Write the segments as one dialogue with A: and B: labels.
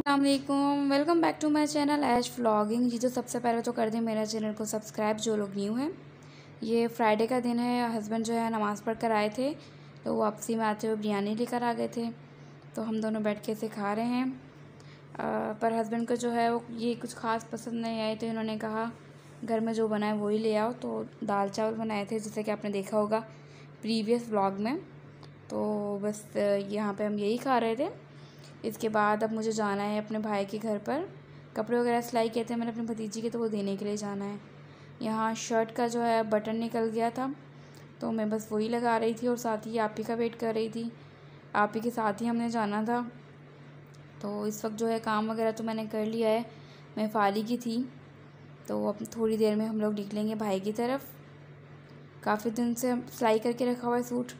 A: अस्सलामुअलैकुम, welcome back to my channel Aish vlogging. जी तो सबसे पहले तो कर दें मेरा चैनल को सब्सक्राइब जो लोग न्यू हैं। ये फ्राइडे का दिन है। हस्बैंड जो है नमाज़ पढ़ कर आए थे तो वापसी में आते हुए बिरयानी लेकर आ गए थे, तो हम दोनों बैठ के इसे खा रहे हैं। पर हस्बैंड को जो है वो ये कुछ ख़ास पसंद नहीं आई, तो इन्होंने कहा घर में जो बनाए वही ले आओ। तो दाल चावल बनाए थे जैसे कि आपने देखा होगा प्रीवियस व्लॉग में। तो बस यहाँ पे हम यही खा रहे थे। इसके बाद अब मुझे जाना है अपने भाई के घर पर। कपड़े वगैरह सिलाई किए थे मैंने अपनी भतीजी के, तो वो देने के लिए जाना है। यहाँ शर्ट का जो है बटन निकल गया था, तो मैं बस वही लगा रही थी और साथ ही आप ही का वेट कर रही थी। आप ही के साथ ही हमने जाना था। तो इस वक्त जो है काम वगैरह तो मैंने कर लिया है, मैं फाली की थी। तो अब थोड़ी देर में हम लोग निकलेंगे भाई की तरफ। काफ़ी दिन से सिलाई करके रखा हुआ है सूट,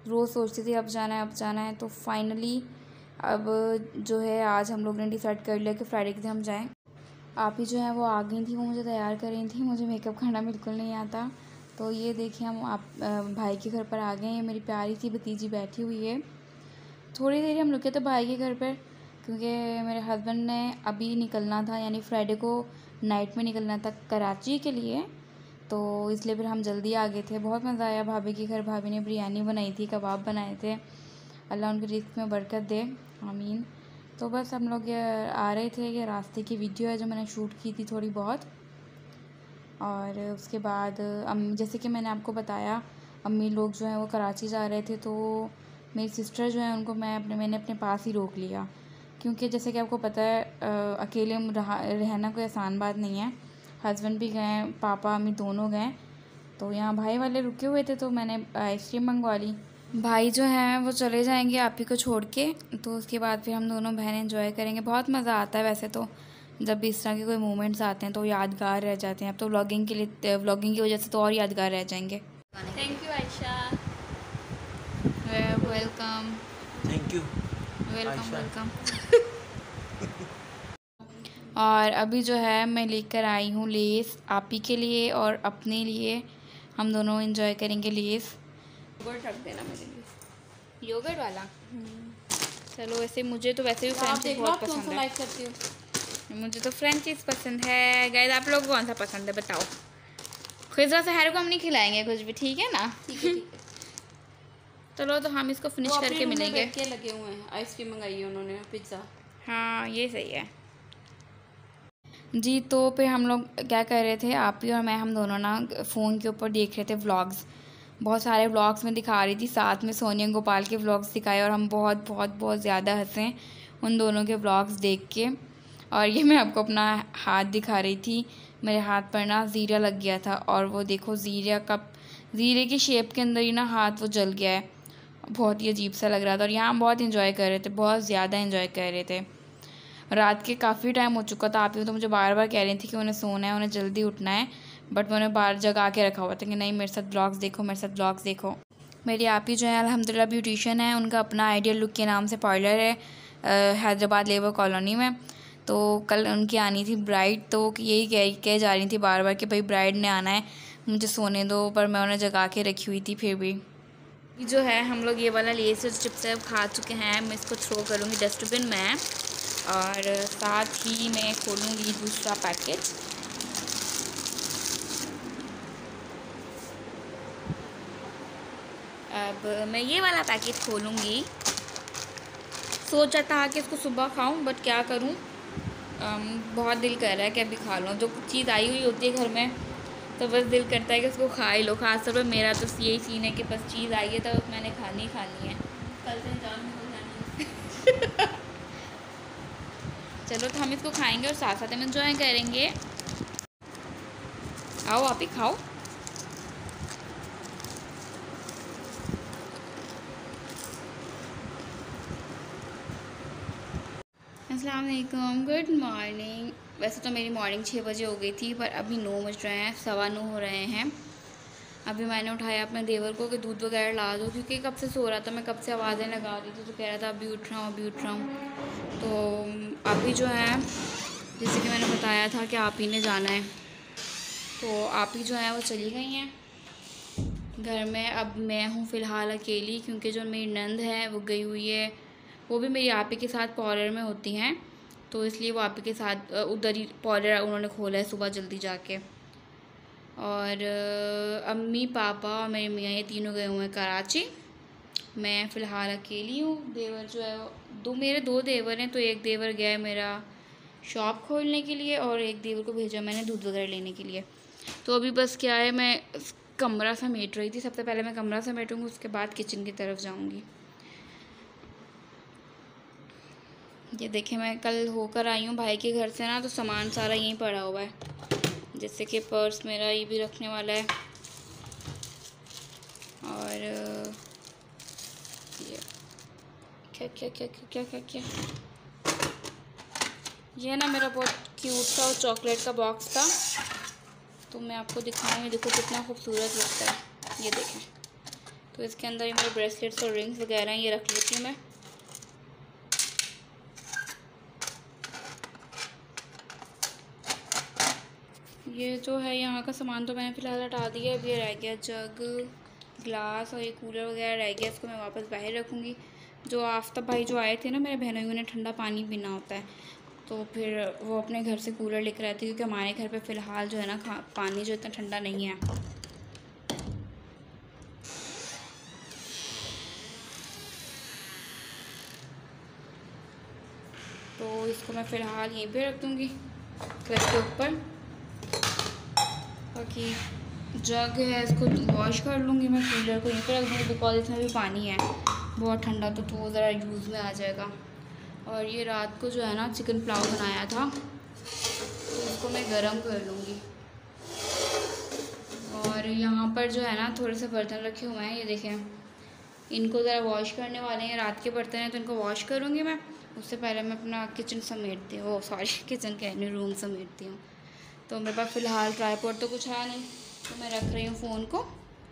A: रोज़ सोचती थी अब जाना है अब जाना है। तो फाइनली अब जो है आज हम लोग ने डिसाइड कर लिया कि फ्राइडे के दिन हम जाएं। आप ही जो है वो आ गई थी, वो मुझे तैयार कर रही थी। मुझे मेकअप करना बिल्कुल नहीं आता। तो ये देखिए हम आप भाई के घर पर आ गए हैं। मेरी प्यारी सी भतीजी बैठी हुई है। थोड़ी देर हम रुके थे भाई के घर पर, क्योंकि मेरे हस्बैंड ने अभी निकलना था, यानी फ्राइडे को नाइट में निकलना था कराची के लिए। तो इसलिए फिर हम जल्दी आ गए थे। बहुत मज़ा आया भाभी के घर। भाभी ने बिरयानी बनाई थी, कबाब बनाए थे। अल्लाह उनके रिस्क में बरकत दे, आमीन। तो बस हम लोग ये आ रहे थे। ये रास्ते की वीडियो है जो मैंने शूट की थी थोड़ी बहुत। और उसके बाद जैसे कि मैंने आपको बताया अम्मी लोग जो हैं वो कराची जा रहे थे, तो मेरी सिस्टर जो है उनको मैंने अपने पास ही रोक लिया, क्योंकि जैसे कि आपको पता है अकेले रहना कोई आसान बात नहीं है। हस्बैंड भी गए, पापा अम्मी दोनों गए। तो यहाँ भाई वाले रुके हुए थे, तो मैंने आइसक्रीम मंगवा ली। भाई जो हैं वो चले जाएंगे आप ही को छोड़ के, तो उसके बाद फिर हम दोनों बहनें एंजॉय करेंगे। बहुत मज़ा आता है वैसे तो, जब भी इस तरह के कोई मोमेंट्स आते हैं तो यादगार रह जाते हैं। अब तो व्लॉगिंग की वजह से तो और यादगार रह जाएंगे।
B: Thank you Ayesha.
A: Welcome.
C: Thank you
A: welcome welcome. और अभी जो है मैं लेकर आई हूँ लेस आप ही के लिए और अपने लिए। हम दोनों एंजॉय करेंगे लेस।
B: योगर्ट रख देना मेरे लिए।
A: योगर्ट वाला चलो। वैसे मुझे तो वैसे भी फ्रेंचीज बहुत पसंद है।
B: लाइक करती हूँ।
A: मुझे तो फ्रेंचीज पसंद है। गाइस आप लोग को कौन सा पसंद है बताओ। खिज़ा सहर को हम नहीं खिलाएंगे कुछ भी, ठीक है ना?
B: ठीक है ठीक है।
A: चलो तो हम इसको फिनिश करके मिलेंगे।
B: के लगे हुए हैं। आइसक्रीम मंगाई है उन्होंने, पिज्ज़ा।
A: हाँ ये सही है जी। तो फिर हम लोग क्या कर रहे थे, आप ही और मैं, हम दोनों ना फ़ोन के ऊपर देख रहे थे व्लॉग्स। बहुत सारे व्लॉग्स में दिखा रही थी, साथ में सोनिया गोपाल के व्लॉग्स दिखाए, और हम बहुत बहुत बहुत ज़्यादा हंसे उन दोनों के व्लॉग्स देख के। और ये मैं आपको अपना हाथ दिखा रही थी। मेरे हाथ पर ना ज़ीरा लग गया था, और वो देखो ज़ीरे की शेप के अंदर ही ना हाथ वो जल गया है। बहुत ही अजीब सा लग रहा था। और यहाँ हम बहुत इंजॉय कर रहे थे, बहुत ज़्यादा इंजॉय कर रहे थे। रात के काफ़ी टाइम हो चुका था। आप ही तो मुझे बार बार कह रही थी कि उन्हें सोना है, उन्हें जल्दी उठना है, बट मैं उन्हें बाहर जगा के रखा हुआ था कि नहीं मेरे साथ ब्लॉग्स देखो, मेरे साथ ब्लॉग्स देखो। मेरी आप ही जो है अल्हम्दुलिल्लाह ब्यूटिशियन है। उनका अपना आइडियल लुक के नाम से पार्लर है हैदराबाद लेबर कॉलोनी में। तो कल उनकी आनी थी ब्राइड, तो यही कह जा रही थी बार बार कि भाई ब्राइड ने आना है, मुझे सोने दो, पर मैं उन्हें जगा के रखी हुई थी। फिर भी जो है हम लोग ये वाला लेस चिप्स खा चुके हैं। मैं इसको थ्रो करूँगी डस्टबिन में, और साथ ही मैं खोलूँगी दूसरा पैकेट। अब मैं ये वाला पैकेट खोलूँगी। सोचा था कि इसको सुबह खाऊं, बट क्या करूं, बहुत दिल कर रहा है कि अभी खा लूँ। जो चीज़ आई हुई होती है घर में तो बस दिल करता है कि उसको खा ही लो। खासतौर पर मेरा तो यही सीन है कि बस चीज़ आई है तो बस मैंने खानी है।
B: कल से जान निकल जानी।
A: चलो तो हम इसको खाएंगे और साथ साथ में एंजॉय करेंगे। आओ आप ही खाओ। अस्सलाम वालेकुम, गुड मॉर्निंग। वैसे तो मेरी मॉर्निंग 6 बजे हो गई थी, पर अभी 9 बज रहे हैं, 9:15 हो रहे हैं। अभी मैंने उठाया अपने देवर को कि दूध वगैरह ला दो, क्योंकि कब से सो रहा था, मैं कब से आवाज़ें लगा रही थी, तो कह रहा था अभी उठ रहा हूँ अभी उठ रहा हूँ। तो अभी जो है जैसे कि मैंने बताया था कि आप ही ने जाना है, तो आप ही जो है वो चली गई हैं घर में। अब मैं हूँ फ़िलहाल अकेली, क्योंकि जो मेरी नंद है वो गई हुई है। वो भी मेरी आप ही के साथ पार्लर में होती हैं, तो इसलिए वो आप के साथ उधर ही पार्लर उन्होंने खोला है सुबह जल्दी जाके। और अम्मी पापा और मेरे मियाँ ये तीनों गए हुए हैं कराची। मैं फ़िलहाल अकेली हूँ। देवर जो है मेरे दो देवर हैं, तो एक देवर गया है मेरा शॉप खोलने के लिए और एक देवर को भेजा मैंने दूध वगैरह लेने के लिए। तो अभी बस क्या है, मैं कमरा समेट रही थी। सबसे पहले मैं कमरा समेटूँगी, उसके बाद किचन की तरफ जाऊँगी। ये देखें, मैं कल होकर आई हूँ भाई के घर से ना, तो सामान सारा यहीं पड़ा हुआ है, जैसे कि पर्स मेरा ये भी रखने वाला है। और ये क्या क्या क्या क्या क्या क्या ये ना मेरा बहुत क्यूट सा और चॉकलेट का बॉक्स था, तो मैं आपको दिखाऊंगी। देखो कितना खूबसूरत लगता है, ये देखें। तो इसके अंदर ये मेरे ब्रेसलेट्स और रिंग्स वगैरह हैं, ये रख लेती हूँ मैं। ये जो है यहाँ का सामान तो मैंने फ़िलहाल हटा दिया है। अब ये रह गया जग, ग्लास और ये कूलर वगैरह रह गया, इसको मैं वापस बाहर रखूँगी। जो आफ्ताब भाई जो आए थे ना मेरे बहनों, उन्हें ठंडा पानी पीना होता है, तो फिर वो अपने घर से कूलर लेकर आए थे, क्योंकि हमारे घर पे फ़िलहाल जो है ना पानी जो इतना ठंडा नहीं है। तो इसको मैं फ़िलहाल यहीं पे रख दूँगी घर के ऊपर। बाकी जग है, इसको वॉश कर लूँगी मैं। कूलर को यहीं पे रख दूँगी, बिकॉज इसमें भी पानी है बहुत ठंडा, तो वो ज़रा यूज़ में आ जाएगा। और ये रात को जो है ना चिकन पुलाव बनाया था, तो इसको मैं गरम कर लूँगी। और यहाँ पर जो है ना थोड़े से बर्तन रखे हुए हैं, ये देखें, इनको ज़रा वॉश करने वाले हैं। रात के बर्तन हैं तो इनको वॉश करूँगी मैं। उससे पहले मैं अपना किचन समेटती हूँ, सॉरी किचन कह रही हूँ, रूम समेटती हूँ। तो मेरे पास फ़िलहाल ट्राइपॉड तो कुछ है नहीं, तो मैं रख रही हूँ फ़ोन को,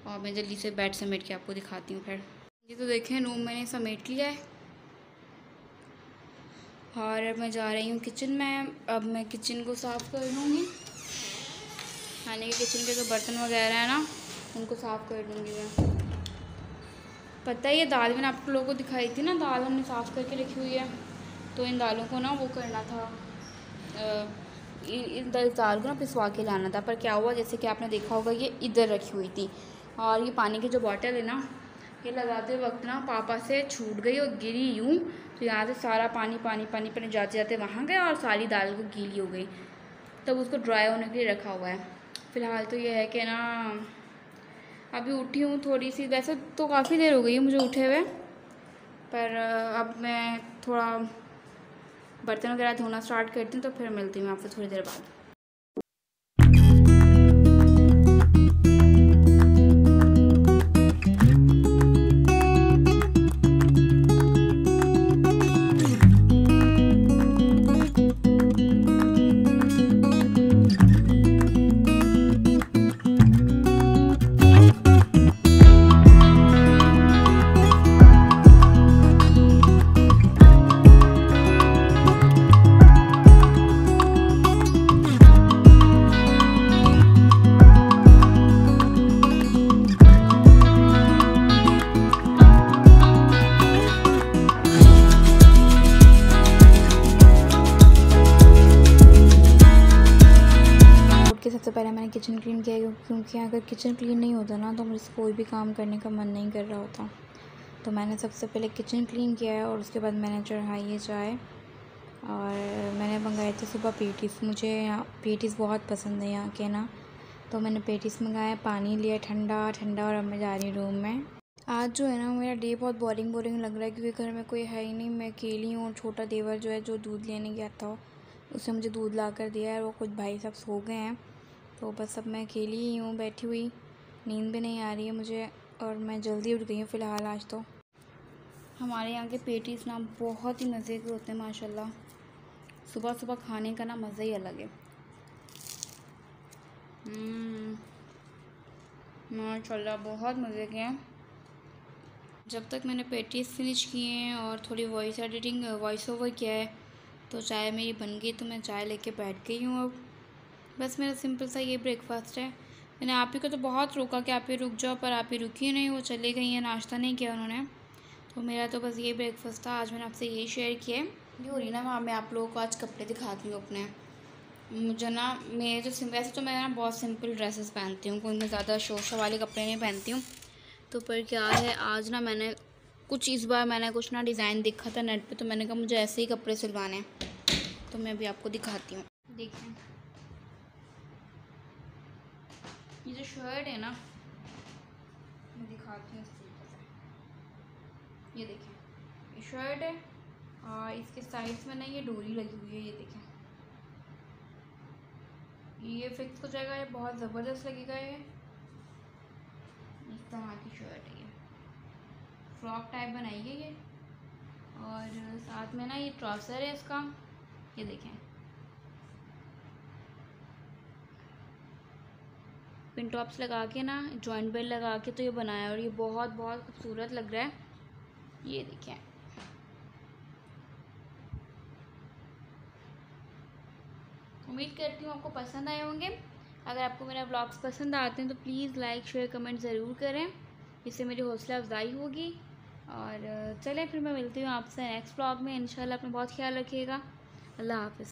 A: और मैं जल्दी से बेड समेट के आपको दिखाती हूँ। फिर ये तो देखें, रूम मैंने समेट लिया है और अब मैं जा रही हूँ किचन में। अब मैं किचन को साफ़ कर लूँगी, खाने के किचन के जो बर्तन वगैरह हैं ना उनको साफ़ कर लूँगी मैं। पता है ये दाल मैंने आप लोगों को दिखाई थी ना, दाल हमने साफ़ करके रखी हुई है, तो इन दालों को ना वो करना था, इन दाल को ना पिसवा के लाना था। पर क्या हुआ, जैसे कि आपने देखा होगा ये इधर रखी हुई थी, और ये पानी की जो बॉटल है ना, ये लगाते वक्त ना पापा से छूट गई और गिरी यूँ, तो यहाँ से सारा पानी पानी पानी पानी जाते जाते वहाँ गया और सारी दाल को गीली हो गई। तब उसको ड्राई होने के लिए रखा हुआ है। फ़िलहाल तो ये है कि ना अभी उठी हूँ थोड़ी सी, वैसे तो काफ़ी देर हो गई है मुझे उठे हुए, पर अब मैं थोड़ा बर्तन वगैरह धोना स्टार्ट करती हूँ, तो फिर मिलती हूँ आपसे थोड़ी देर बाद। सबसे पहले मैंने किचन क्लीन किया, क्योंकि अगर किचन क्लीन नहीं होता ना तो मुझे कोई भी काम करने का मन नहीं कर रहा होता। तो मैंने सबसे पहले किचन क्लीन किया है, और उसके बाद मैंने चढ़ाई है चाय। और मैंने मंगाए थे सुबह पेटीज़, मुझे यहाँ पेटीज़ बहुत पसंद है यहाँ के ना, तो मैंने पेटीज़ मंगाया, पानी लिया ठंडा ठंडा, और अब मैं जा रही हूँ रूम में। आज जो है ना मेरा डे बहुत बोरिंग लग रहा है, क्योंकि घर में कोई है ही नहीं, मैं अकेली हूँ। छोटा देवर जो है, जो दूध लेने गया था, उसने मुझे दूध ला कर दिया है, वो कुछ भाई सब सो गए हैं, तो बस अब मैं अकेली ही हूँ बैठी हुई। नींद भी नहीं आ रही है मुझे, और मैं जल्दी उठ गई हूँ फ़िलहाल आज। तो हमारे यहाँ के पेटीज़ ना बहुत ही मज़े के होते हैं माशाल्लाह। सुबह सुबह खाने का ना मज़ा ही अलग है। माशाल्लाह बहुत मज़े के हैं। जब तक मैंने पेटीज़ फिनिश किए हैं और थोड़ी वॉइस ओवर किया है, तो चाय मेरी बन गई, तो मैं चाय लेके बैठ गई हूँ। अब बस मेरा सिंपल सा ये ब्रेकफास्ट है। मैंने आप ही को तो बहुत रोका कि आप ही रुक जाओ, पर आप ही रुकी ही नहीं, वो चले गई हैं, नाश्ता नहीं किया उन्होंने। तो मेरा तो बस ये ब्रेकफास्ट था आज, मैंने आपसे यही शेयर किया है। ये हो रही ना, वहाँ मैं आप लोगों को आज कपड़े दिखाती हूँ अपने। मुझे ना, मैं जो वैसे तो मैं ना बहुत सिंपल ड्रेसेस पहनती हूँ, कोई मैं ज़्यादा शोर शो वाले कपड़े नहीं पहनती हूँ। तो पर क्या है, आज ना मैंने कुछ, इस बार मैंने कुछ ना डिज़ाइन देखा था नेट पे, तो मैंने कहा मुझे ऐसे ही कपड़े सिलवाने हैं, तो मैं अभी आपको दिखाती हूँ। देखिए ये जो शर्ट है ना, मैं दिखाती हूँ इस तरीके से। ये देखें, ये शर्ट है और इसके साइड्स में ना ये डोरी लगी हुई है। ये देखें, ये फिक्स हो जाएगा, ये बहुत ज़बरदस्त लगेगा। ये इस तरह की शर्ट है, ये फ्रॉक टाइप बनाई है ये, और साथ में ना ये ट्राउज़र है इसका। ये देखें, पिन टॉप्स लगा के ना, जॉइंट बेल्ट लगा के तो ये बनाया है, और ये बहुत बहुत खूबसूरत लग रहा है। ये देखें, उम्मीद करती हूँ आपको पसंद आए होंगे। अगर आपको मेरा व्लॉग्स पसंद आते हैं तो प्लीज़ लाइक शेयर कमेंट ज़रूर करें, इससे मेरी हौसला अफजाई होगी। और चलें फिर मैं मिलती हूँ आपसे नेक्स्ट व्लॉग में। इंशाल्लाह अपना बहुत ख्याल रखिएगा। अल्लाह हाफ़िज़।